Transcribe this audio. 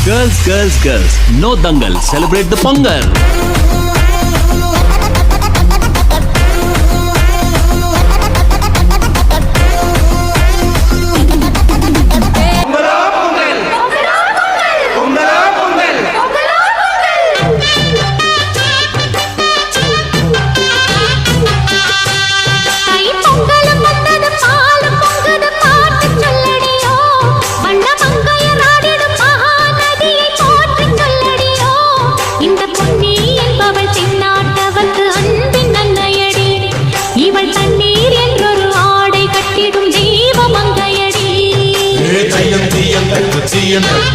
Girls, girls, girls, no dangal, celebrate the Pongal. T and